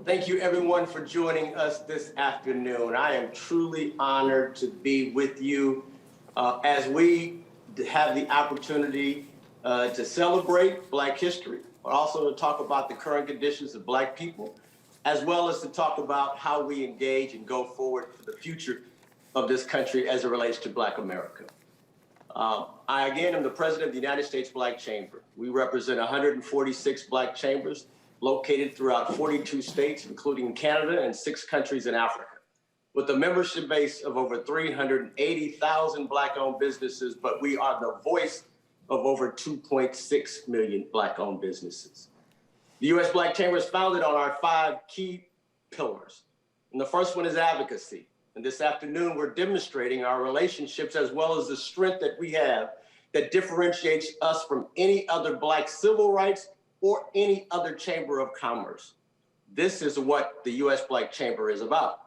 Thank you, everyone, for joining us this afternoon. I am truly honored to be with you as we have the opportunity to celebrate Black history, but also to talk about the current conditions of Black people, as well as to talk about how we engage and go forward for the future of this country as it relates to Black America. I, again, am the president of the United States Black Chamber. We represent 146 Black chambers located throughout 42 states, including Canada and 6 countries in Africa, with a membership base of over 380,000 Black-owned businesses, but we are the voice of over 2.6 million Black-owned businesses. The U.S. Black Chamber is founded on our 5 key pillars. And the first one is advocacy. And this afternoon, we're demonstrating our relationships as well as the strength that we have that differentiates us from any other Black civil rights or any other chamber of commerce. This is what the U.S. Black Chamber is about.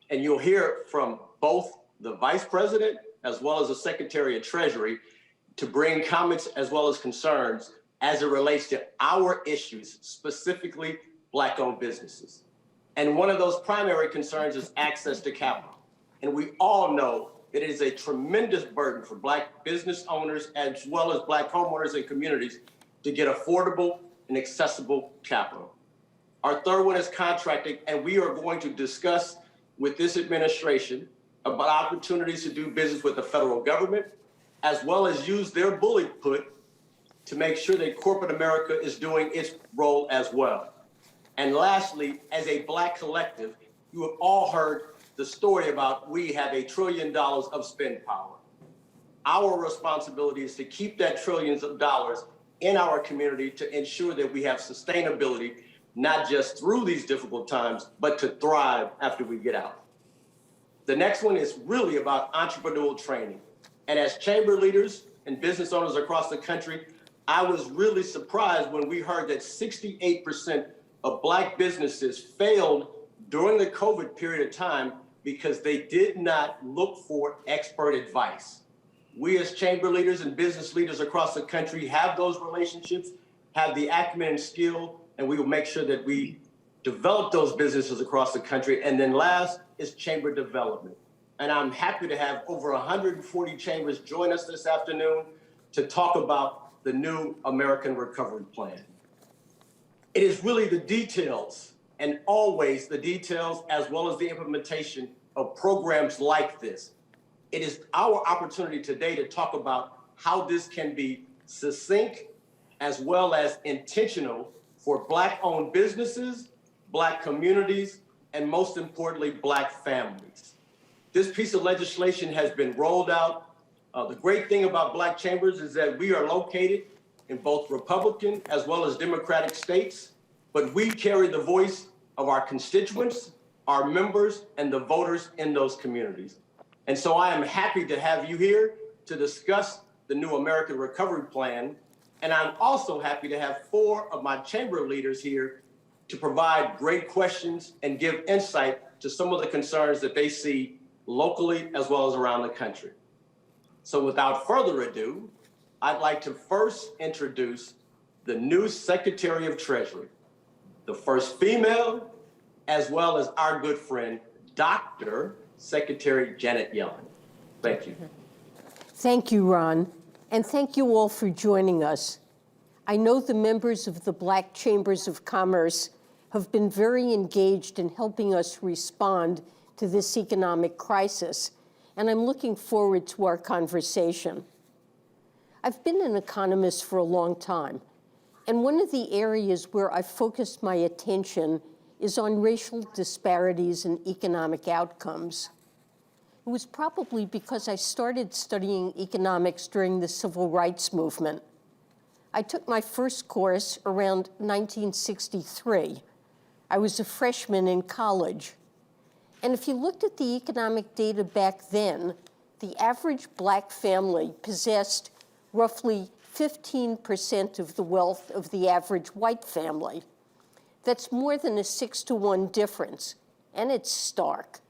And you'll hear from both the Vice President as well as the Secretary of Treasury to bring comments as well as concerns as it relates to our issues, specifically Black-owned businesses. And one of those primary concerns is access to capital. And we all know that it is a tremendous burden for Black business owners as well as Black homeowners and communities to get affordable and accessible capital. Our third one is contracting, and we are going to discuss with this administration about opportunities to do business with the federal government, as well as use their bullet to make sure that corporate America is doing its role as well. And lastly, as a Black collective, you have all heard the story about we have $1 trillion of spend power. Our responsibility is to keep that trillions of dollars in our community to ensure that we have sustainability, not just through these difficult times, but to thrive after we get out. The next one is really about entrepreneurial training. And as chamber leaders and business owners across the country, I was really surprised when we heard that 68% of Black businesses failed during the COVID period of time because they did not look for expert advice. We as chamber leaders and business leaders across the country have those relationships, have the acumen and skill, and we will make sure that we develop those businesses across the country. And then last is chamber development. And I'm happy to have over 140 chambers join us this afternoon to talk about the new American Recovery Plan. It is really the details, and always the details, as well as the implementation of programs like this. It is our opportunity today to talk about how this can be succinct as well as intentional for Black-owned businesses, Black communities, and most importantly, Black families. This piece of legislation has been rolled out. The great thing about Black chambers is that we are located in both Republican as well as Democratic states, but we carry the voice of our constituents, our members, and the voters in those communities. And so I am happy to have you here to discuss the new American Recovery Plan. And I'm also happy to have 4 of my chamber leaders here to provide great questions and give insight to some of the concerns that they see locally as well as around the country. So without further ado, I'd like to first introduce the new Secretary of Treasury, the first female, as well as our good friend, Dr. Secretary Janet Yellen. Thank you. Thank you, Ron, and thank you all for joining us. I know the members of the Black Chambers of Commerce have been very engaged in helping us respond to this economic crisis, and I'm looking forward to our conversation. I've been an economist for a long time, and one of the areas where I've focused my attention is on racial disparities in economic outcomes. It was probably because I started studying economics during the Civil Rights Movement. I took my first course around 1963. I was a freshman in college. And if you looked at the economic data back then, the average Black family possessed roughly 15% of the wealth of the average white family. That's more than a 6-to-1 difference, and it's stark.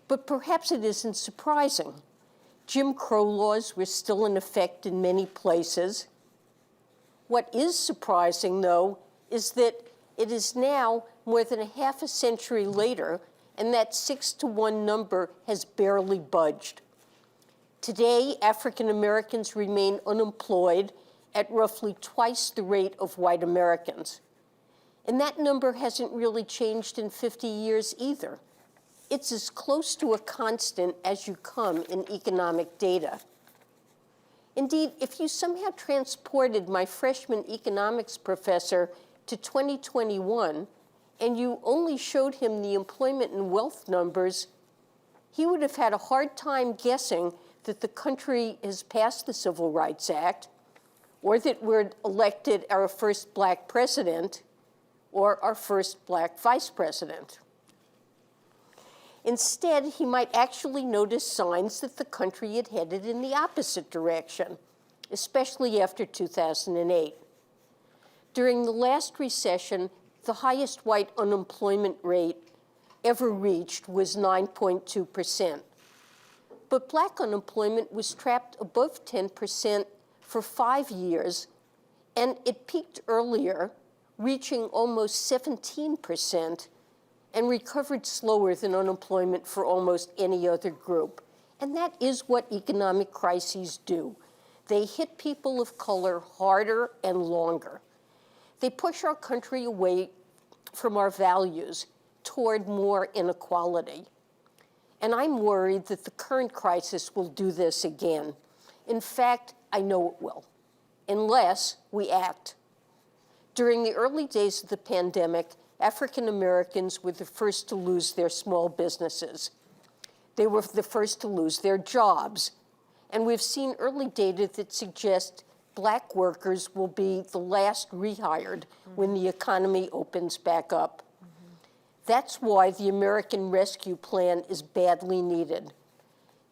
But perhaps it isn't surprising. Jim Crow laws were still in effect in many places. What is surprising, though, is that it is now more than a half a century later, and that 6-to-1 number has barely budged. Today, African Americans remain unemployed at roughly twice the rate of white Americans. And that number hasn't really changed in 50 years either. It's as close to a constant as you come in economic data. Indeed, if you somehow transported my freshman economics professor to 2021 and you only showed him the employment and wealth numbers, he would have had a hard time guessing that the country has passed the Civil Rights Act, or that we're elected our first Black president, or our first Black vice president. Instead, he might actually notice signs that the country had headed in the opposite direction, especially after 2008. During the last recession, the highest white unemployment rate ever reached was 9.2%. But Black unemployment was trapped above 10% for 5 years, and it peaked earlier, reaching almost 17%, and recovered slower than unemployment for almost any other group. And that is what economic crises do. They hit people of color harder and longer. They push our country away from our values toward more inequality. And I'm worried that the current crisis will do this again. In fact, I know it will, unless we act. During the early days of the pandemic, African Americans were the first to lose their small businesses. They were the first to lose their jobs. And we've seen early data that suggests Black workers will be the last rehired when the economy opens back up. That's why the American Rescue Plan is badly needed,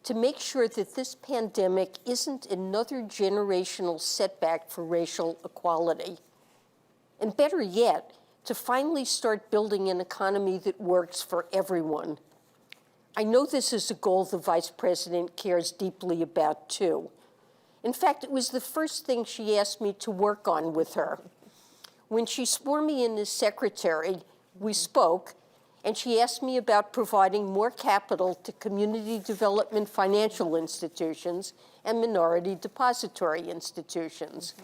to make sure that this pandemic isn't another generational setback for racial equality. And better yet, to finally start building an economy that works for everyone. I know this is a goal the Vice President cares deeply about, too. In fact, it was the first thing she asked me to work on with her. When she swore me in as secretary, we spoke, and she asked me about providing more capital to community development financial institutions and minority depository institutions.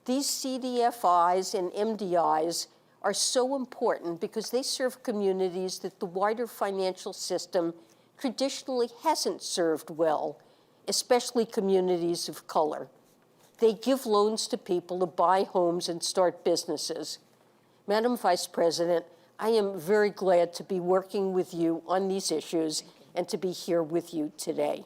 These CDFIs and MDIs are so important because they serve communities that the wider financial system traditionally hasn't served well, especially communities of color. They give loans to people to buy homes and start businesses. Madam Vice President, I am very glad to be working with you on these issues and to be here with you today.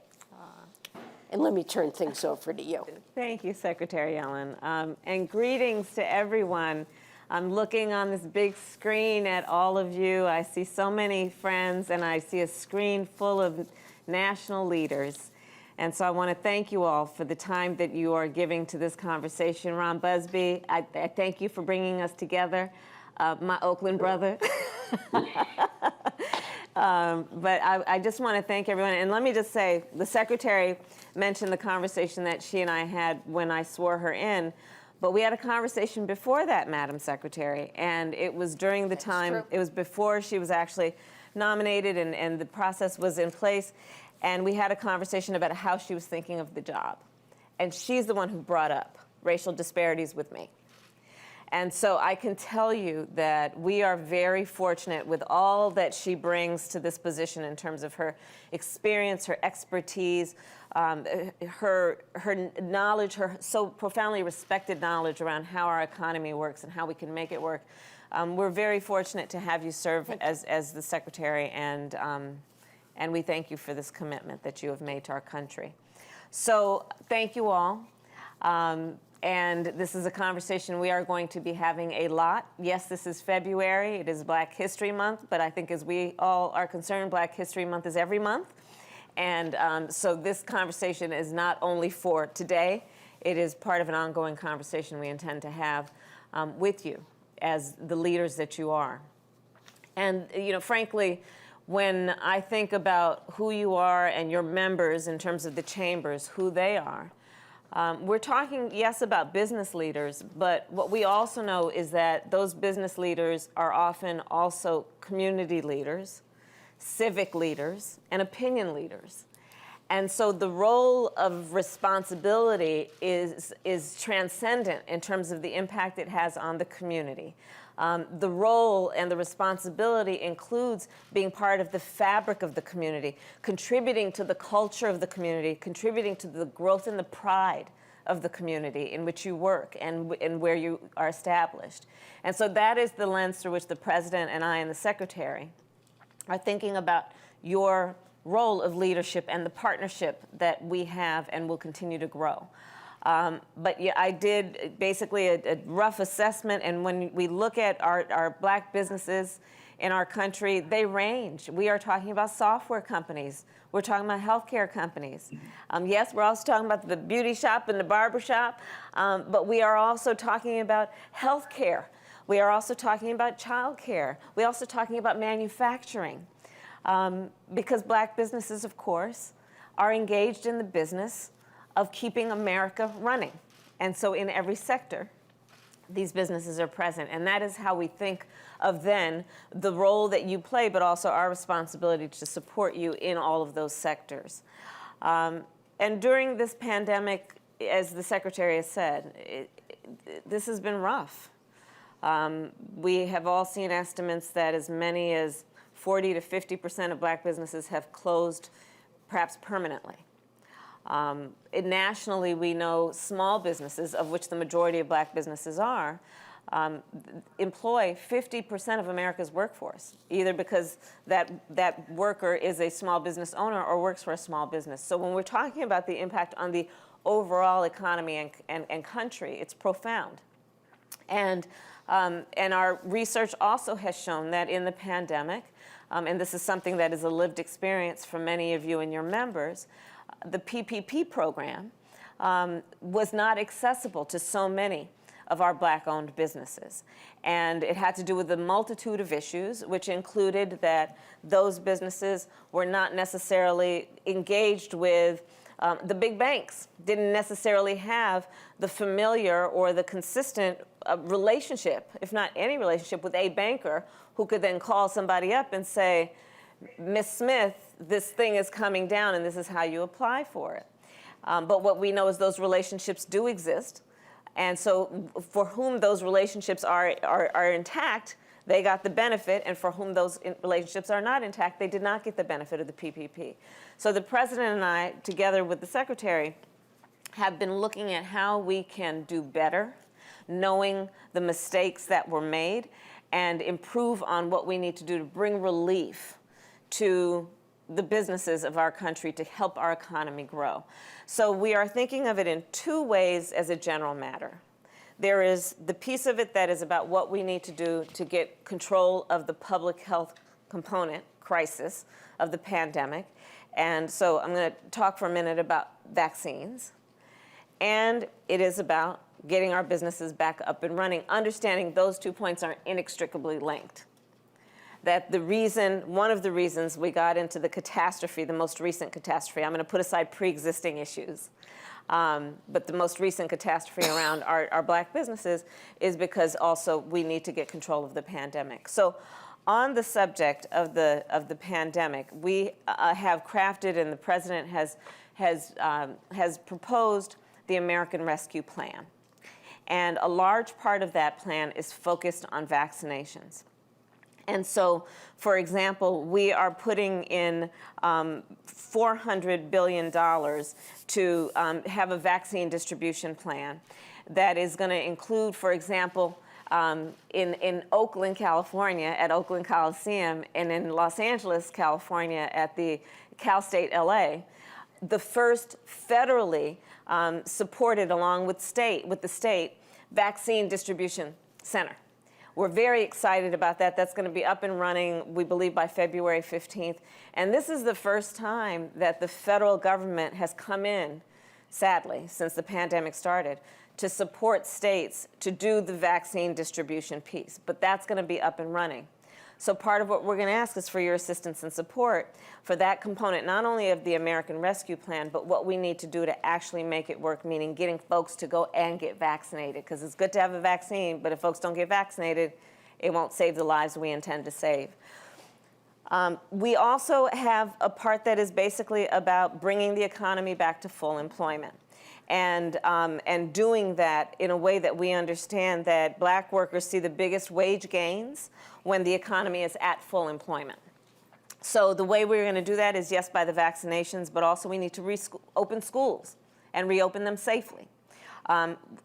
And let me turn things over to you. Thank you, Secretary Yellen. And greetings to everyone. I'm looking on this big screen at all of you. I see so many friends, and I see a screen full of national leaders. And so I want to thank you all for the time that you are giving to this conversation. Ron Busby, I thank you for bringing us together, my Oakland brother. But I just want to thank everyone. And let me just say, the Secretary mentioned the conversation that she and I had when I swore her in. But we had a conversation before that, Madam Secretary, and it was during the time, it was before she was actually nominated and the process was in place, and we had a conversation about how she was thinking of the job. And she's the one who brought up racial disparities with me. And so I can tell you that we are very fortunate with all that she brings to this position in terms of her experience, her expertise, her knowledge, her so profoundly respected knowledge around how our economy works and how we can make it work. We're very fortunate to have you serve as the Secretary, and we thank you for this commitment that you have made to our country. So thank you all. And this is a conversation we are going to be having a lot. Yes, this is February. It is Black History Month, but I think as we all are concerned, Black History Month is every month. And so this conversation is not only for today, it is part of an ongoing conversation we intend to have with you as the leaders that you are. And, you know, frankly, when I think about who you are and your members in terms of the chambers, who they are, We're talking, yes, about business leaders, but what we also know is that those business leaders are often also community leaders, civic leaders, and opinion leaders. And so the role of responsibility is transcendent in terms of the impact it has on the community. The role and the responsibility includes being part of the fabric of the community, contributing to the culture of the community, contributing to the growth and the pride of the community in which you work and where you are established. And so that is the lens through which the president and I and the secretary are thinking about your role of leadership and the partnership that we have and will continue to grow. But yeah, I did basically a rough assessment, and when we look at our black businesses in our country, they range. We are talking about software companies. We're talking about healthcare companies. Yes, we're also talking about the beauty shop and the barber shop, but we are also talking about healthcare. We are also talking about childcare. We're also talking about manufacturing. Because black businesses, of course, are engaged in the business of keeping America running. And so in every sector, these businesses are present. And that is how we think of then the role that you play, but also our responsibility to support you in all of those sectors. And during this pandemic, as the Secretary has said, this has been rough. We have all seen estimates that as many as 40 to 50% of black businesses have closed, perhaps permanently. Nationally, we know small businesses, of which the majority of black businesses are, employ 50% of America's workforce, either because that worker is a small business owner or works for a small business. So when we're talking about the impact on the overall economy and country, it's profound. And our research also has shown that in the pandemic, and this is something that is a lived experience for many of you and your members, the PPP program was not accessible to so many of our black-owned businesses. And it had to do with a multitude of issues, which included that those businesses were not necessarily engaged with the big banks, didn't necessarily have the familiar or the consistent relationship, if not any relationship, with a banker who could then call somebody up and say, Miss Smith, this thing is coming down and this is how you apply for it. But what we know is those relationships do exist. And so for whom those relationships are intact, they got the benefit, and for whom those relationships are not intact, they did not get the benefit of the PPP. So the president and I, together with the secretary, have been looking at how we can do better, knowing the mistakes that were made, and improve on what we need to do to bring relief to the businesses of our country to help our economy grow. So we are thinking of it in two ways as a general matter. There is the piece of it that is about what we need to do to get control of the public health component crisis of the pandemic. And so I'm going to talk for a minute about vaccines. And it is about getting our businesses back up and running, understanding those 2 points are inextricably linked. That one of the reasons we got into the catastrophe, the most recent catastrophe, I'm going to put aside pre-existing issues, but the most recent catastrophe around our black businesses is because also we need to get control of the pandemic. So on the subject of the pandemic, we have crafted, and the president has proposed the American Rescue Plan. And a large part of that plan is focused on vaccinations. And so, for example, we are putting in $400 billion to have a vaccine distribution plan that is going to include, for example, in Oakland, California, at Oakland Coliseum, and in Los Angeles, California, at the Cal State LA, the first federally supported, along with the state, vaccine distribution center. We're very excited about that. That's going to be up and running, we believe, by February 15th. And this is the first time that the federal government has come in, sadly, since the pandemic started, to support states to do the vaccine distribution piece. But that's going to be up and running. So part of what we're going to ask is for your assistance and support for that component, not only of the American Rescue Plan, but what we need to do to actually make it work, meaning getting folks to go and get vaccinated. Because it's good to have a vaccine, but if folks don't get vaccinated, it won't save the lives we intend to save. We also have a part that is basically about bringing the economy back to full employment. And doing that in a way that we understand that black workers see the biggest wage gains when the economy is at full employment. So the way we're going to do that is, yes, by the vaccinations, but also we need to open schools and reopen them safely.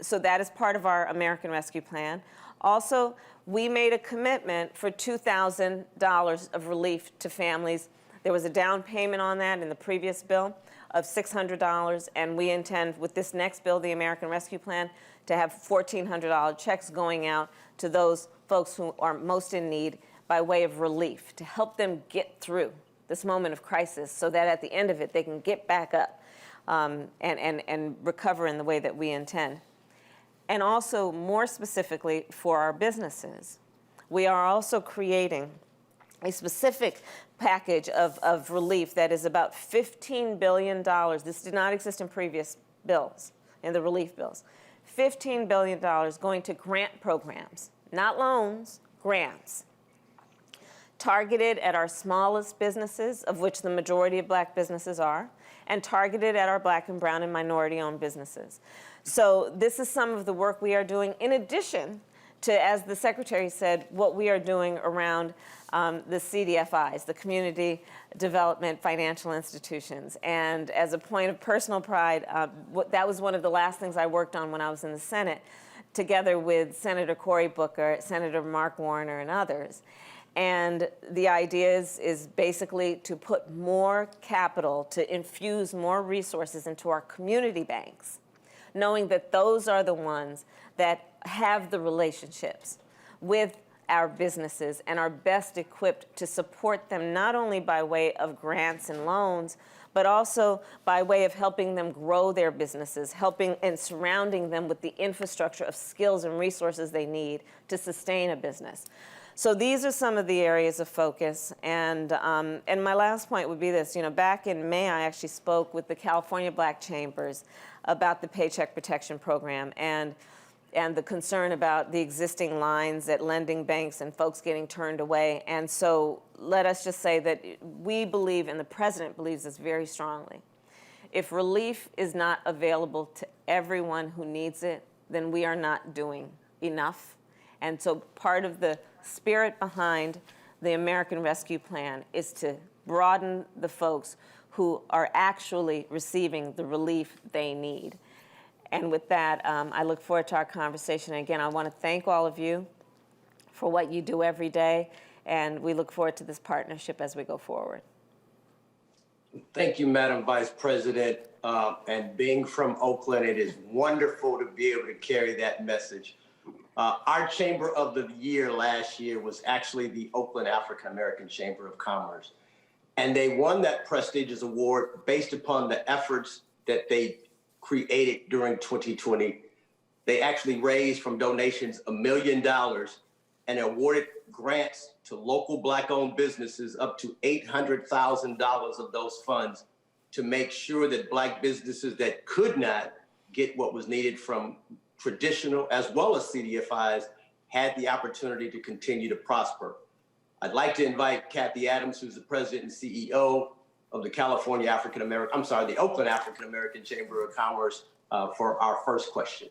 So that is part of our American Rescue Plan. Also, we made a commitment for $2,000 of relief to families. There was a down payment on that in the previous bill of $600, and we intend, with this next bill, the American Rescue Plan, to have $1,400 checks going out to those folks who are most in need by way of relief, to help them get through this moment of crisis so that at the end of it, they can get back up and recover in the way that we intend. And also, more specifically, for our businesses, we are also creating a specific package of relief that is about $15 billion. This did not exist in previous bills, in the relief bills. $15 billion going to grant programs, not loans, grants, targeted at our smallest businesses, of which the majority of black businesses are, and targeted at our black and brown and minority-owned businesses. So this is some of the work we are doing, in addition to, as the Secretary said, what we are doing around the CDFIs, the Community Development Financial Institutions. And as a point of personal pride, that was one of the last things I worked on when I was in the Senate, together with Senator Cory Booker, Senator Mark Warner, and others. And the idea is basically to put more capital, to infuse more resources into our community banks, knowing that those are the ones that have the relationships with our businesses and are best equipped to support them, not only by way of grants and loans, but also by way of helping them grow their businesses, helping and surrounding them with the infrastructure of skills and resources they need to sustain a business. So these are some of the areas of focus. And my last point would be this. You know, back in May, I actually spoke with the California Black Chambers about the Paycheck Protection Program and the concern about the existing lines at lending banks and folks getting turned away. And so let us just say that we believe, and the President believes this very strongly, if relief is not available to everyone who needs it, then we are not doing enough. And so part of the spirit behind the American Rescue Plan is to broaden the folks who are actually receiving the relief they need. And with that, I look forward to our conversation. And again, I want to thank all of you for what you do every day, and we look forward to this partnership as we go forward. Thank you, Madam Vice President. And being from Oakland, it is wonderful to be able to carry that message. Our Chamber of the Year last year was actually the Oakland African American Chamber of Commerce. And they won that prestigious award based upon the efforts that they created during 2020. They actually raised from donations $1 million and awarded grants to local Black-owned businesses up to $800,000 of those funds to make sure that Black businesses that could not get what was needed from traditional as well as CDFIs had the opportunity to continue to prosper. I'd like to invite Kathy Adams, who's the president and CEO of the Oakland African American Chamber of Commerce, for our first question.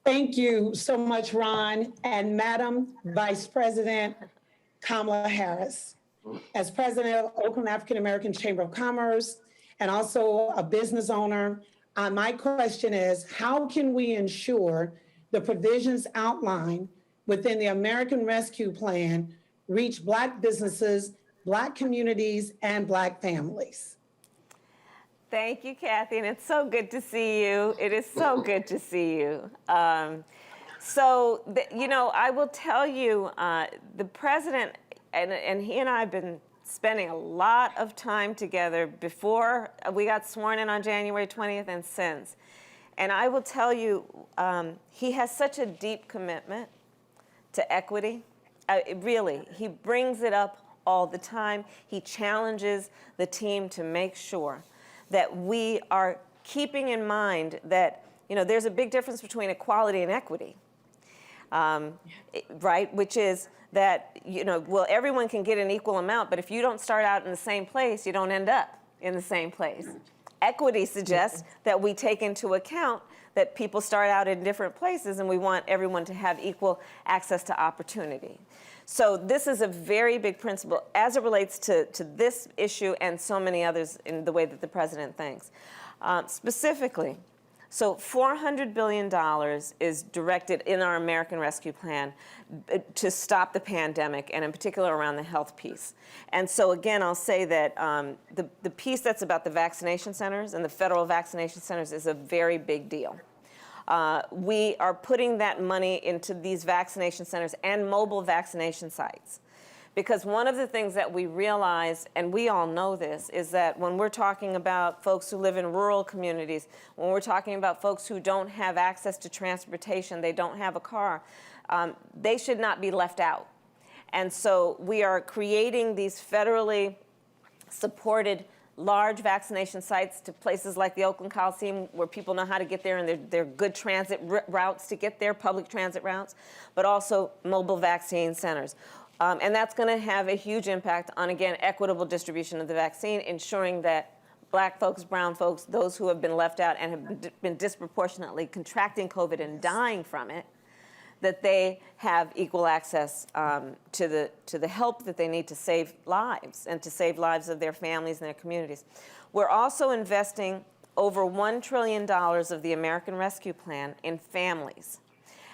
Thank you so much, Ron, and Madam Vice President Kamala Harris. As president of Oakland African American Chamber of Commerce and also a business owner, my question is, how can we ensure the provisions outlined within the American Rescue Plan reach Black businesses, Black communities, and Black families? Thank you, Kathy, and it's so good to see you. It is so good to see you. You know, I will tell you, the president, and he and I have been spending a lot of time together before we got sworn in on January 20th and since. And I will tell you, he has such a deep commitment to equity, Really, he brings it up all the time. He challenges the team to make sure that we are keeping in mind that, you know, there's a big difference between equality and equity, right? Which is that, you know, well, everyone can get an equal amount, but if you don't start out in the same place, you don't end up in the same place. Equity suggests that we take into account that people start out in different places and we want everyone to have equal access to opportunity. So this is a very big principle as it relates to this issue and so many others in the way that the president thinks. Specifically, so $400 billion is directed in our American Rescue Plan to stop the pandemic, and in particular around the health piece. And so again, I'll say that the piece that's about the vaccination centers and the federal vaccination centers is a very big deal. We are putting that money into these vaccination centers and mobile vaccination sites. Because one of the things that we realize, and we all know this, is that when we're talking about folks who live in rural communities, when we're talking about folks who don't have access to transportation, they don't have a car, they should not be left out. And so we are creating these federally supported large vaccination sites to places like the Oakland Coliseum where people know how to get there and they're good transit routes to get there, public transit routes, but also mobile vaccine centers. And that's going to have a huge impact on, again, equitable distribution of the vaccine, ensuring that Black folks, brown folks, those who have been left out and have been disproportionately contracting COVID and dying from it, that they have equal access to the help that they need to save lives and to save lives of their families and their communities. We're also investing over $1 trillion of the American Rescue Plan in families.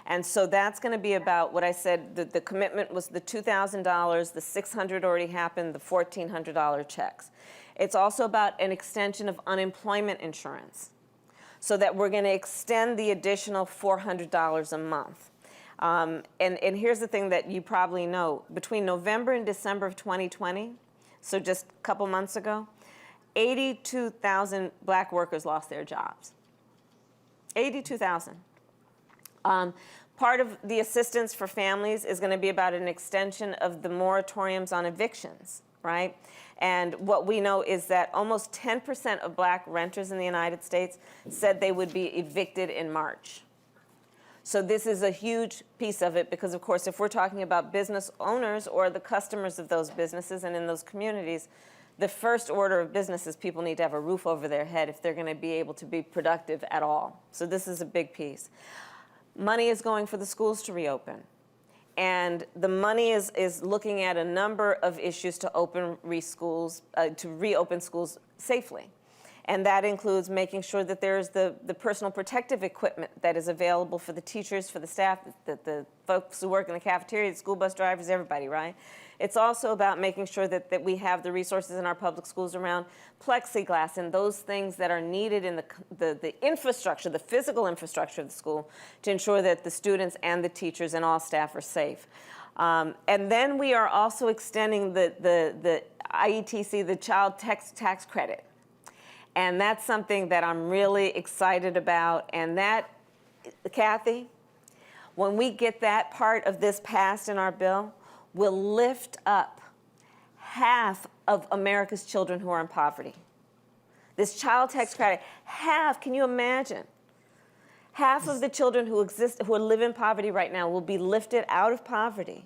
And so that's going to be about what I said, the commitment was the $2,000, the $600 already happened, the $1,400 checks. It's also about an extension of unemployment insurance so that we're going to extend the additional $400 a month. And here's the thing that you probably know. Between November and December of 2020, so just a couple months ago, 82,000 Black workers lost their jobs. 82,000. Part of the assistance for families is going to be about an extension of the moratoriums on evictions, right? And what we know is that almost 10% of Black renters in the United States said they would be evicted in March. So this is a huge piece of it because, of course, if we're talking about business owners or the customers of those businesses and in those communities, the first order of business is people need to have a roof over their head if they're going to be able to be productive at all. So this is a big piece. Money is going for the schools to reopen. And the money is looking at a number of issues to reopen schools safely. And that includes making sure that there's the personal protective equipment that is available for the teachers, for the staff, the folks who work in the cafeteria, the school bus drivers, everybody, right? It's also about making sure that we have the resources in our public schools around plexiglass and those things that are needed in the infrastructure, the physical infrastructure of the school to ensure that the students and the teachers and all staff are safe. And then we are also extending the IETC, the Child Tax Credit. And that's something that I'm really excited about. And that, Kathy, when we get that part of this passed in our bill, will lift up half of America's children who are in poverty. This child tax credit, half, can you imagine? Half of the children who live in poverty right now will be lifted out of poverty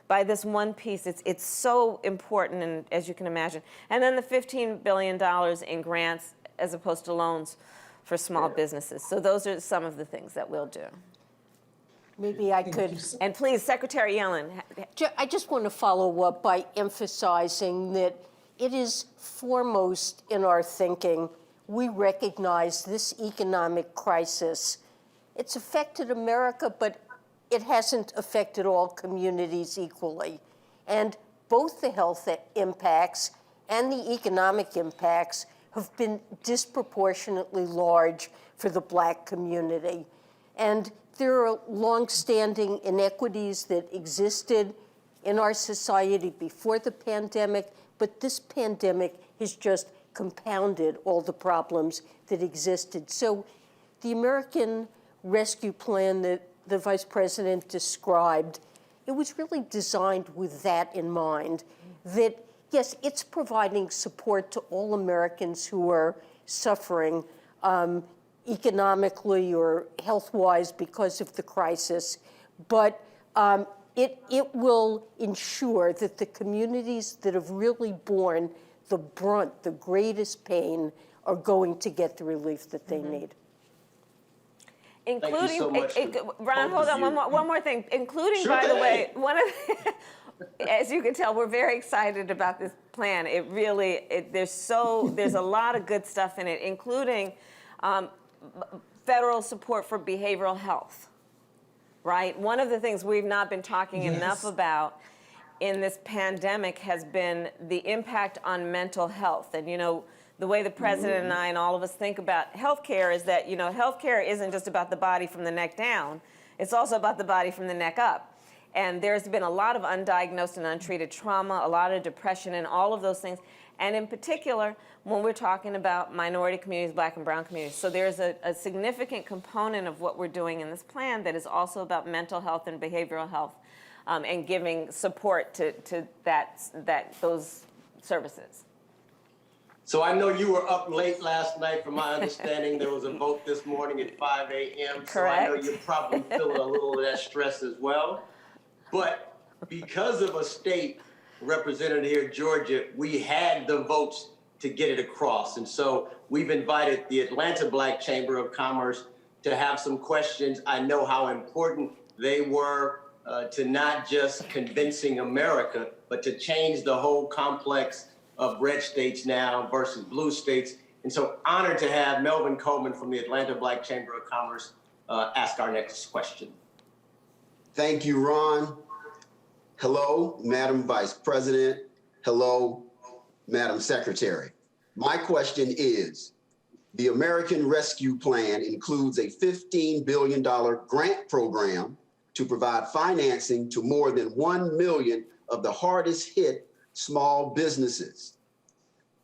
by this one piece. It's so important, and as you can imagine. And then the $15 billion in grants as opposed to loans for small businesses. So those are some of the things that we'll do. Maybe I could. And please, Secretary Yellen. I just want to follow up by emphasizing that it is foremost in our thinking. We recognize this economic crisis. It's affected America, but it hasn't affected all communities equally. And both the health impacts and the economic impacts have been disproportionately large for the Black community. And there are longstanding inequities that existed in our society before the pandemic, but this pandemic has just compounded all the problems that existed. So the American Rescue Plan that the Vice President described it was really designed with that in mind, that yes, it's providing support to all Americans who are suffering economically or health-wise because of the crisis, but it will ensure that the communities that have really borne the brunt, the greatest pain, are going to get the relief that they need. Including, so much to Ron, both hold of on, you. one more thing. Including, Sure by the thing. way, one of as you can tell, we're very excited about this plan. It really, there's a lot of good stuff in it, including federal support for behavioral health, right? One of the things we've not been talking enough about in this pandemic has been the impact on mental health. And, you know, the way the president and I and all of us think about healthcare is that, you know, healthcare isn't just about the body from the neck down, it's also about the body from the neck up. And there's been a lot of undiagnosed and untreated trauma, a lot of depression, and all of those things. And in particular, when we're talking about minority communities, Black and brown communities. So there's a significant component of what we're doing in this plan that is also about mental health and behavioral health, and giving support to those services. So I know you were up late last night. From my understanding, there was a vote this morning at 5 a.m. So I know Correct. you're probably feeling a little of that stress as well. But because of a state represented here, Georgia, we had the votes to get it across. And so we've invited the Atlanta Black Chamber of Commerce to have some questions. I know how important they were to not just convincing America, but to change the whole complex of red states now versus blue states. And so honored to have Melvin Coleman from the Atlanta Black Chamber of Commerce ask our next question. Thank you, Ron. Hello, Madam Vice President. Hello, Madam Secretary. My question is, the American Rescue Plan includes a $15 billion grant program to provide financing to more than 1 million of the hardest hit small businesses.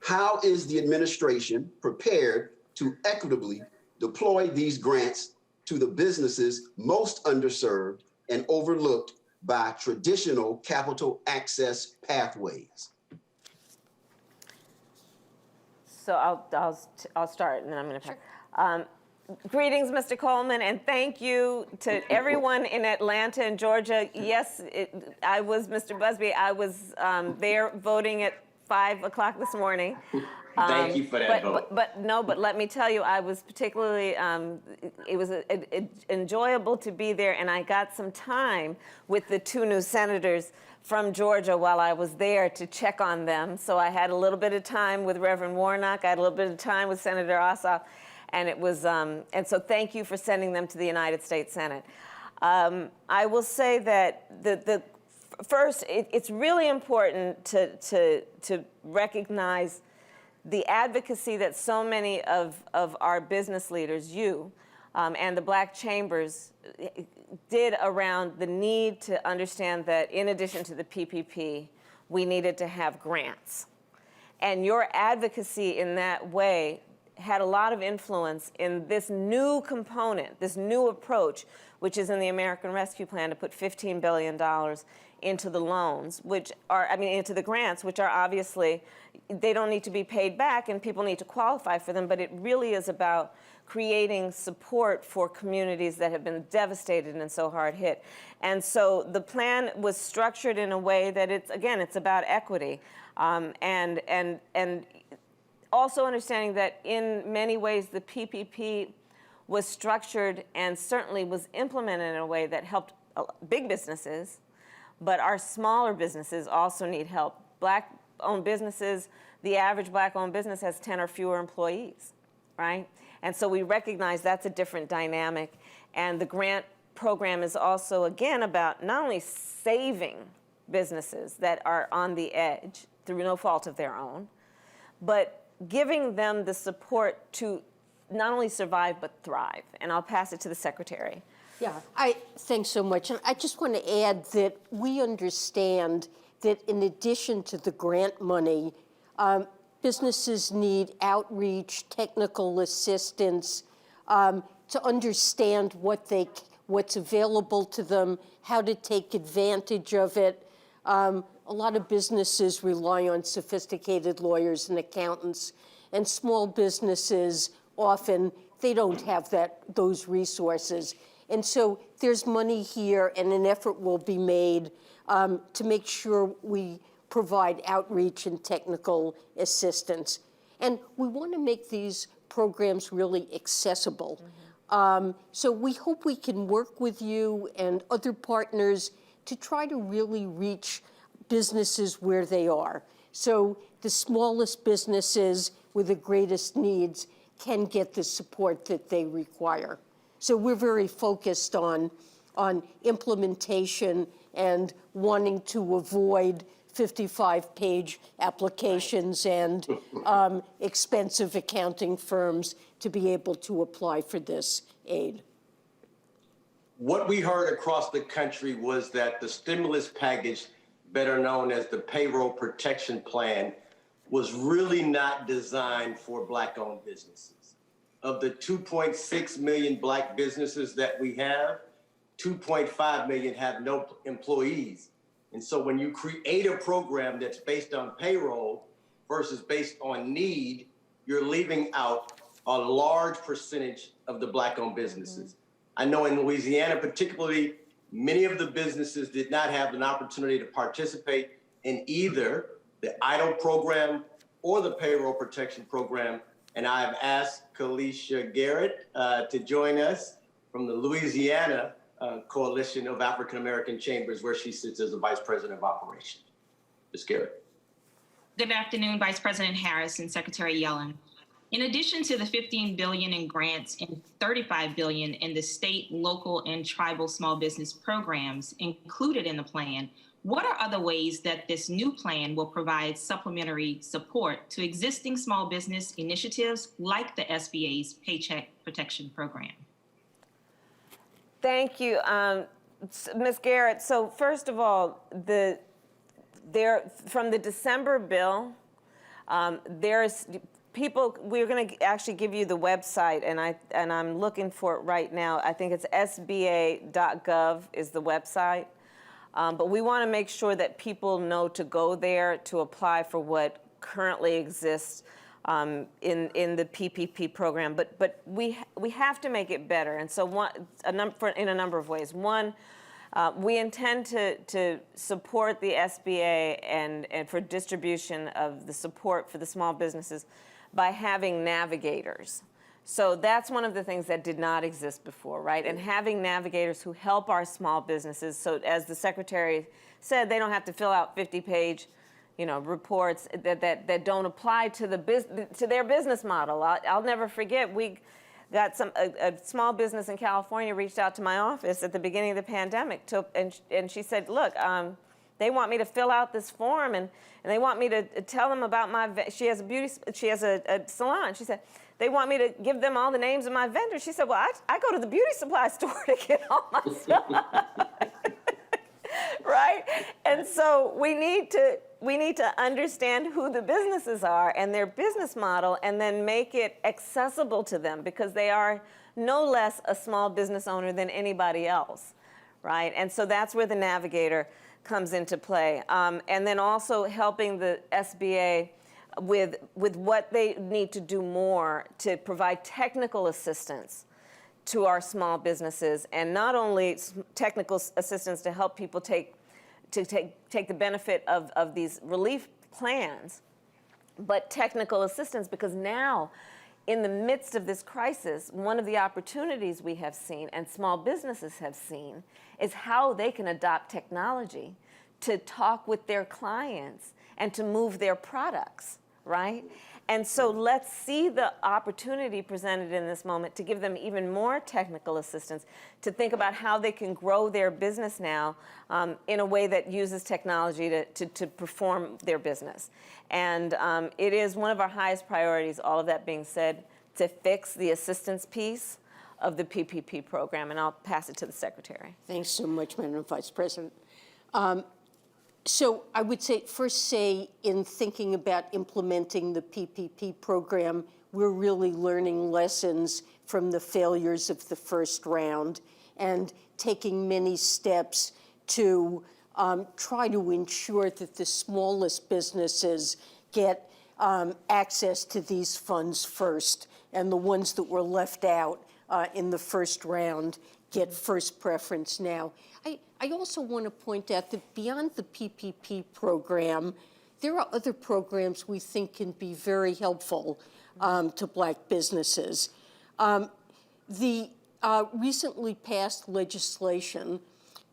How is the administration prepared to equitably deploy these grants to the businesses most underserved and overlooked by traditional capital access pathways? So I'll start, and then I'm going to. Greetings, Mr. Coleman, and thank you to everyone in Atlanta and Georgia. Yes, I was, Mr. Busby, I was there voting at 5 o'clock this morning. Thank you for that vote. But let me tell you, I was particularly, it was enjoyable to be there, and I got some time with the two new senators from Georgia while I was there to check on them. So I had a little bit of time with Reverend Warnock, I had a little bit of time with Senator Ossoff, and it was, and so thank you for sending them to the United States Senate. I will say that first, it's really important to recognize the advocacy that so many of our business leaders, you, and the Black Chambers did around the need to understand that in addition to the PPP, we needed to have grants. And your advocacy in that way had a lot of influence in this new component, this new approach, which is in the American Rescue Plan to put $15 billion into the loans, which are, into the grants, which are obviously, they don't need to be paid back and people need to qualify for them, but it really is about creating support for communities that have been devastated and so hard hit. And so the plan was structured in a way that it's about equity. And also understanding that in many ways the PPP was structured and certainly was implemented in a way that helped big businesses, but our smaller businesses also need help. Black-owned businesses, the average Black-owned business has 10 or fewer employees, right? And so we recognize that's a different dynamic. And the grant program is also, again, about not only saving businesses that are on the edge through no fault of their own, but giving them the support to not only survive, but thrive. And I'll pass it to the Secretary. Yeah, thanks so much. And I just want to add that we understand that in addition to the grant money, businesses need outreach, technical assistance, to understand what what's available to them, how to take advantage of it. A lot of businesses rely on sophisticated lawyers and accountants, and small businesses often, they don't have those resources. And so there's money here, and an effort will be made to make sure we provide outreach and technical assistance. And we want to make these programs really accessible. So we hope we can work with you and other partners to try to really reach businesses where they are. So the smallest businesses with the greatest needs can get the support that they require. So we're very focused on implementation and wanting to avoid 55-page applications and expensive accounting firms to be able to apply for this aid. What we heard across the country was that the stimulus package, better known as the Payroll Protection Plan, was really not designed for Black-owned businesses. Of the 2.6 million Black businesses that we have, 2.5 million have no employees. And so when you create a program that's based on payroll versus based on need, you're leaving out a large percentage of the Black-owned businesses. I know in Louisiana particularly, many of the businesses did not have an opportunity to participate in either the EIDL program or the payroll protection program. And I've asked Kalisha Garrett to join us from the Louisiana Coalition of African American Chambers, where she sits as the Vice President of Operations. Ms. Garrett. Good afternoon, Vice President Harris and Secretary Yellen. In addition to the $15 billion in grants and $35 billion in the state, local, and tribal small business programs included in the plan, what are other ways that this new plan will provide supplementary support to existing small business initiatives like the SBA's Paycheck Protection Program? Thank you, Ms. Garrett. So first of all, from the December bill, there's people. We're going to actually give you the website, and I'm looking for it right now. I think it's sba.gov is the website. But we want to make sure that people know to go there to apply for what currently exists in the PPP program. But we have to make it better, and so in a number of ways. One, we intend to support the SBA and for distribution of the support for the small businesses by having navigators. So that's one of the things that did not exist before, right? And having navigators who help our small businesses. So as the Secretary said, they don't have to fill out 50-page, reports that don't apply to their business model. I'll never forget, we got a small business in California reached out to my office at the beginning of the pandemic, and she said, look, they want me to fill out this form, and they want me to tell them about she has a salon. She said, they want me to give them all the names of my vendors. She said, well, I go to the beauty supply store to get all my stuff. Right? And so we need to understand who the businesses are and their business model, and then make it accessible to them, because they are no less a small business owner than anybody else, right? And so that's where the navigator comes into play. And then also helping the SBA with what they need to do more to provide technical assistance to our small businesses, and not only technical assistance to help people take the benefit of these relief plans, but technical assistance, because now, in the midst of this crisis, one of the opportunities we have seen and small businesses have seen is how they can adopt technology to talk with their clients and to move their products, right? And so let's see the opportunity presented in this moment to give them even more technical assistance, to think about how they can grow their business now in a way that uses technology to perform their business. And it is one of our highest priorities, all of that being said, to fix the assistance piece of the PPP program. And I'll pass it to the Secretary. Thanks so much, Madam Vice President. So I would say in thinking about implementing the PPP program, we're really learning lessons from the failures of the first round. and taking many steps to try to ensure that the smallest businesses get access to these funds first, and the ones that were left out in the first round get first preference now. I also want to point out that beyond the PPP program, there are other programs we think can be very helpful to Black businesses. The recently passed legislation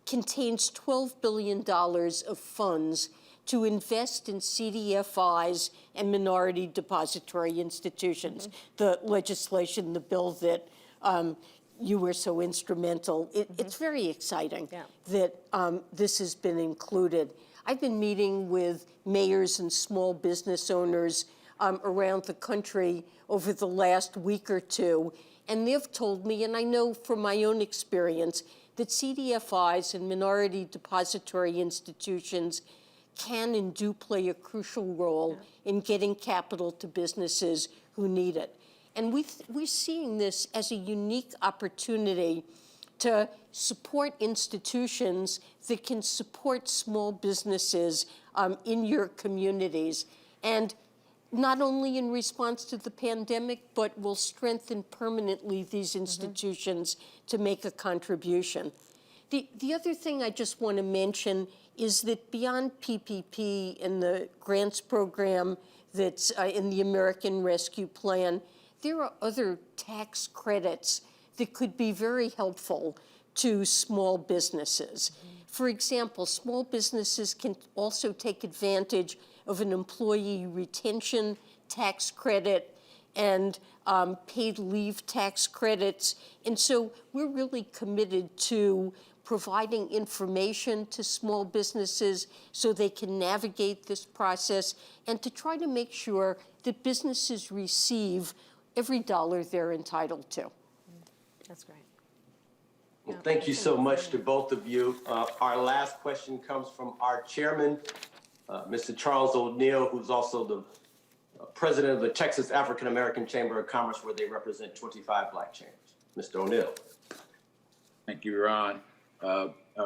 contains $12 billion of funds to invest in CDFIs and minority depository institutions. The legislation, the bill that you were so instrumental, it's very exciting that this has been included. I've been meeting with mayors and small business owners around the country over the last week or two, and they've told me, and I know from my own experience, that CDFIs and minority depository institutions can and do play a crucial role in getting capital to businesses who need it. And we're seeing this as a unique opportunity to support institutions that can support small businesses in your communities, and not only in response to the pandemic, but will strengthen permanently these institutions to make a contribution. The other thing I just want to mention is that beyond PPP and the grants program that's in the American Rescue Plan, there are other tax credits that could be very helpful to small businesses. For example, small businesses can also take advantage of an employee retention tax credit and paid leave tax credits. And so we're really committed to providing information to small businesses so they can navigate this process, and to try to make sure that businesses receive every dollar they're entitled to. That's great. Well, thank you so much to both of you. Our last question comes from our chairman, Mr. Charles O'Neill, who's also the president of the Texas African American Chamber of Commerce, where they represent 25 Black chambers. Mr. O'Neill. Thank you, Ron.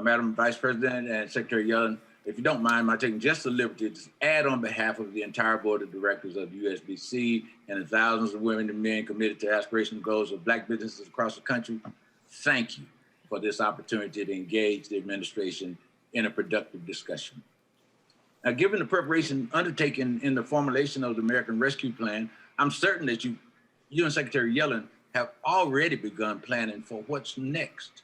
Madam Vice President and Secretary Yellen, if you don't mind my taking just the liberty to add on behalf of the entire board of directors of USBC and the thousands of women and men committed to aspirational goals of Black businesses across the country, thank you for this opportunity to engage the administration in a productive discussion. Now, given the preparation undertaken in the formulation of the American Rescue Plan, I'm certain that you and Secretary Yellen have already begun planning for what's next.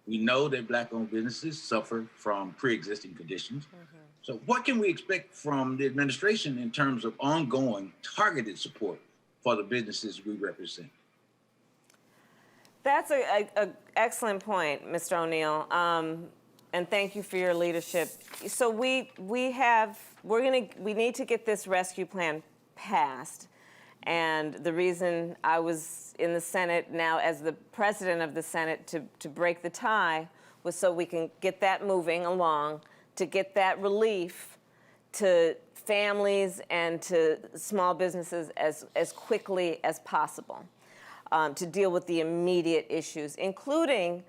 We know that Black-owned businesses suffer from pre-existing conditions. So what can we expect from the administration in terms of ongoing targeted support for the businesses we represent? That's an excellent point, Mr. O'Neill, and thank you for your leadership. So we need to get this rescue plan passed. And the reason I was in the Senate now as the president of the Senate to break the tie was so we can get that moving along, to get that relief to families and to small businesses as quickly as possible, to deal with the immediate issues, including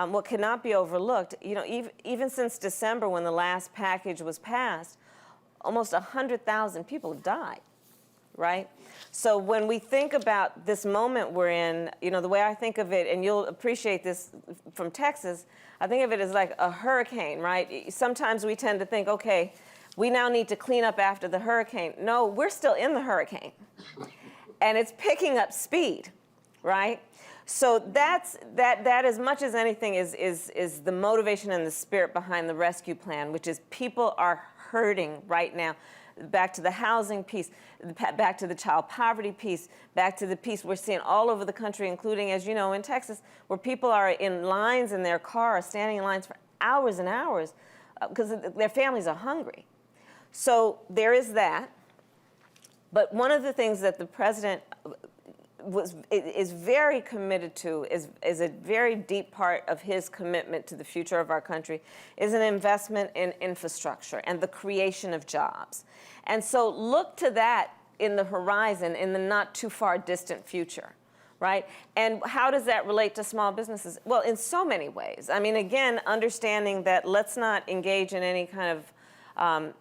what cannot be overlooked. You know, even since December, when the last package was passed, almost 100,000 people have died, right? So when we think about this moment we're in, you know, the way I think of it, and you'll appreciate this from Texas, I think of it as like a hurricane, right? Sometimes we tend to think, okay, we now need to clean up after the hurricane. No, we're still in the hurricane. And it's picking up speed, right? So that as much as anything is the motivation and the spirit behind the rescue plan, which is people are hurting right now. Back to the housing piece, back to the child poverty piece, back to the piece we're seeing all over the country, including, as you know, in Texas, where people are in lines in their car, standing in lines for hours and hours because their families are hungry. So there is that. But one of the things that the president is very committed to, is a very deep part of his commitment to the future of our country, is an investment in infrastructure and the creation of jobs. And so look to that in the horizon in the not too far distant future. right? And how does that relate to small businesses? Well, in so many ways. I mean, again, understanding that let's not engage in any kind of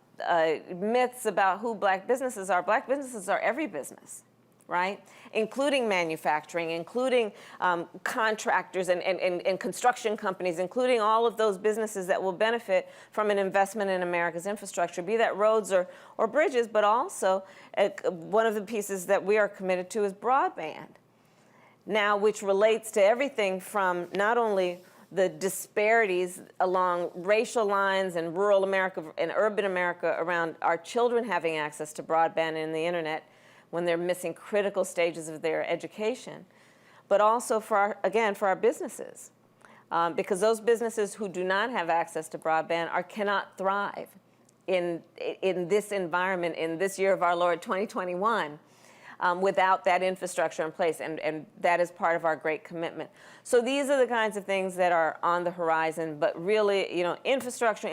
myths about who black businesses are. Black businesses are every business, right? Including manufacturing, including contractors and construction companies, including all of those businesses that will benefit from an investment in America's infrastructure, be that roads or bridges, but also one of the pieces that we are committed to is broadband. Now, which relates to everything from not only the disparities along racial lines in rural America and urban America around our children having access to broadband and the internet when they're missing critical stages of their education, but also for our businesses. Because those businesses who do not have access to broadband cannot thrive in this environment, in this year of our Lord 2021. Without that infrastructure in place, and that is part of our great commitment. So these are the kinds of things that are on the horizon, but really, you know, infrastructure,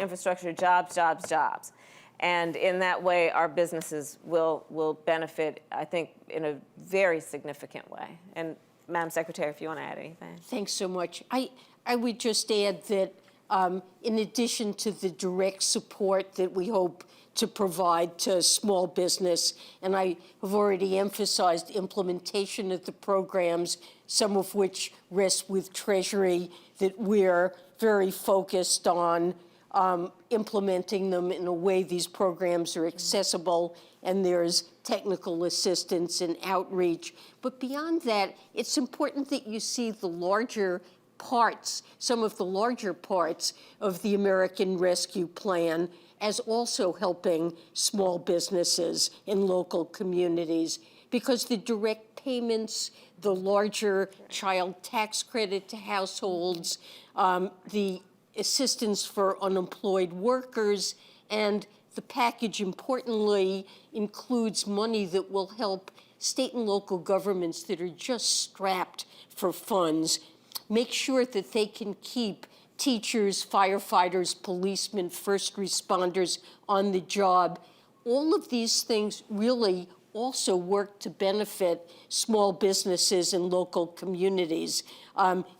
jobs, jobs, jobs. And in that way, our businesses will benefit, I think, in a very significant way. And Madam Secretary, if you want to add anything. Thanks so much. I would just add that in addition to the direct support that we hope to provide to small business, and I have already emphasized implementation of the programs, some of which rest with Treasury, that we're very focused on implementing them in a way these programs are accessible and there's technical assistance and outreach. But beyond that, it's important that you see the larger parts, some of the larger parts of the American Rescue Plan as also helping small businesses in local communities, because the direct payments, the larger child tax credit to households, the assistance for unemployed workers, and the package, importantly, includes money that will help state and local governments that are just strapped for funds make sure that they can keep teachers, firefighters, policemen, first responders on the job. All of these things really also work to benefit small businesses and local communities,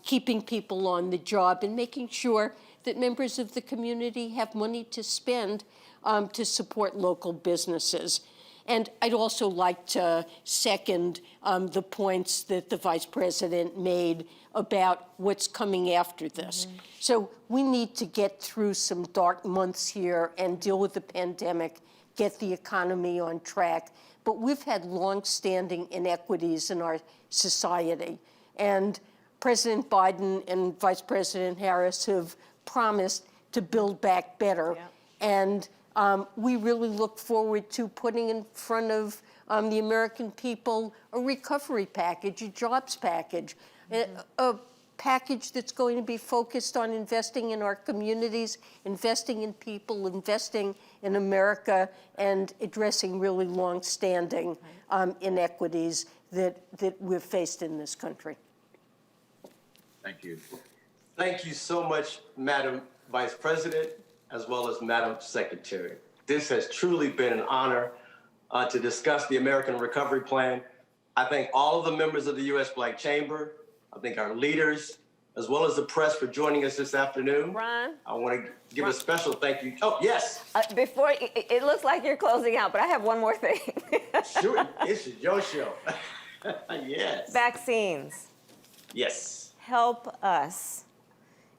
keeping people on the job and making sure that members of the community have money to spend to support local businesses. And I'd also like to second the points that the Vice President made about what's coming after this. So we need to get through some dark months here and deal with the pandemic, get the economy on track. But we've had long-standing inequities in our society. And President Biden and Vice President Harris have promised to build back better. Yeah. And we really look forward to putting in front of the American people a recovery package, a jobs package, a package that's going to be focused on investing in our communities, investing in people, investing in America, and addressing really long-standing inequities that we've faced in this country. Thank you. Thank you so much, Madam Vice President, as well as Madam Secretary. This has truly been an honor to discuss the American Recovery Plan. I thank all of the members of the U.S. Black Chamber. I thank our leaders, as well as the press, for joining us this afternoon. Ron? I want to give a special thank you. Oh, yes. Before, it looks like you're closing out, but I have one more thing. Sure, it's your show. Yes. Vaccines. Yes. Help us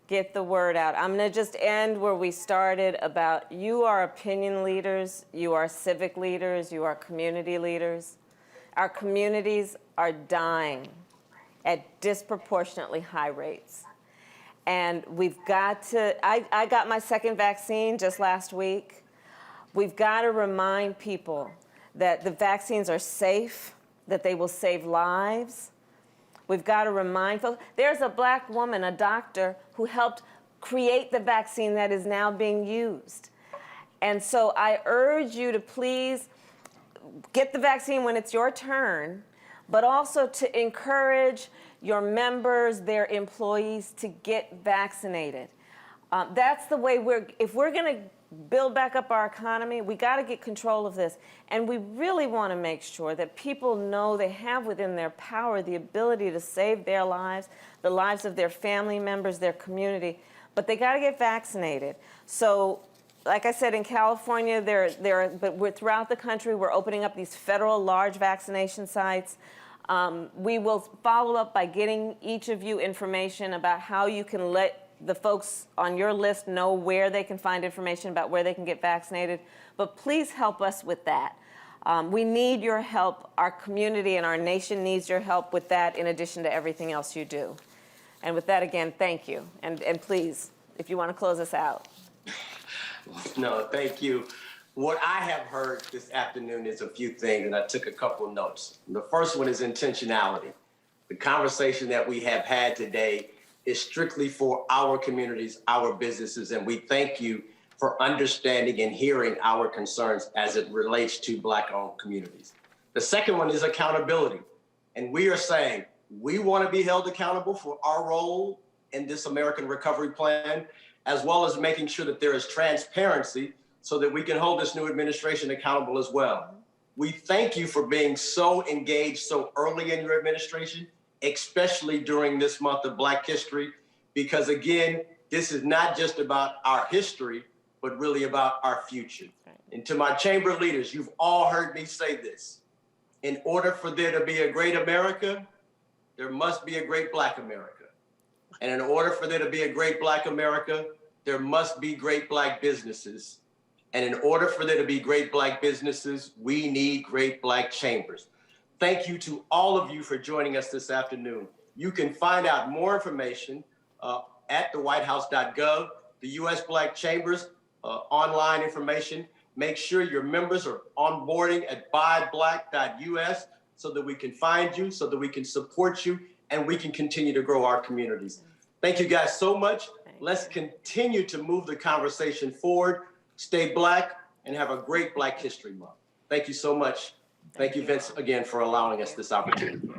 get the word out. I'm going to just end where we started about you are opinion leaders, you are civic leaders, you are community leaders. Our communities are dying at disproportionately high rates. And we've got to, I got my second vaccine just last week. We've got to remind people that the vaccines are safe, that they will save lives. We've got to remind folks. There's a black woman, a doctor, who helped create the vaccine that is now being used. And so I urge you to please get the vaccine when it's your turn, but also to encourage your members, their employees, to get vaccinated. That's the way if we're going to build back up our economy. We got to get control of this. And we really want to make sure that people know they have within their power the ability to save their lives, the lives of their family members, their community, but they got to get vaccinated. So, like I said, in California, but throughout the country, we're opening up these federal large vaccination sites. We will follow up by getting each of you information about how you can let the folks on your list know where they can find information about where they can get vaccinated. But please help us with that. We need your help. Our community and our nation needs your help with that in addition to everything else you do. And with that, again, thank you. And please, if you want to close us out. No, thank you. What I have heard this afternoon is a few things, and I took a couple notes. The first one is intentionality. The conversation that we have had today is strictly for our communities, our businesses, and we thank you for understanding and hearing our concerns as it relates to Black-owned communities. The second one is accountability. And we are saying we want to be held accountable for our role in this American Recovery Plan, as well as making sure that there is transparency so that we can hold this new administration accountable as well. We thank you for being so engaged so early in your administration, especially during this month of Black History, because again, this is not just about our history, but really about our future. And to my chamber leaders, you've all heard me say this. In order for there to be a great America, there must be a great Black America. And in order for there to be a great Black America, there must be great Black businesses. And in order for there to be great Black businesses, we need great Black chambers. Thank you to all of you for joining us this afternoon. You can find out more information at thewhitehouse.gov, the U.S. Black Chambers online information. Make sure your members are onboarding at buyblack.us so that we can find you, so that we can support you, and we can continue to grow our communities. Thank you guys so much. Let's continue to move the conversation forward. Stay Black and have a great Black History Month. Thank you so much. Thank you, Vince, again, for allowing us this opportunity.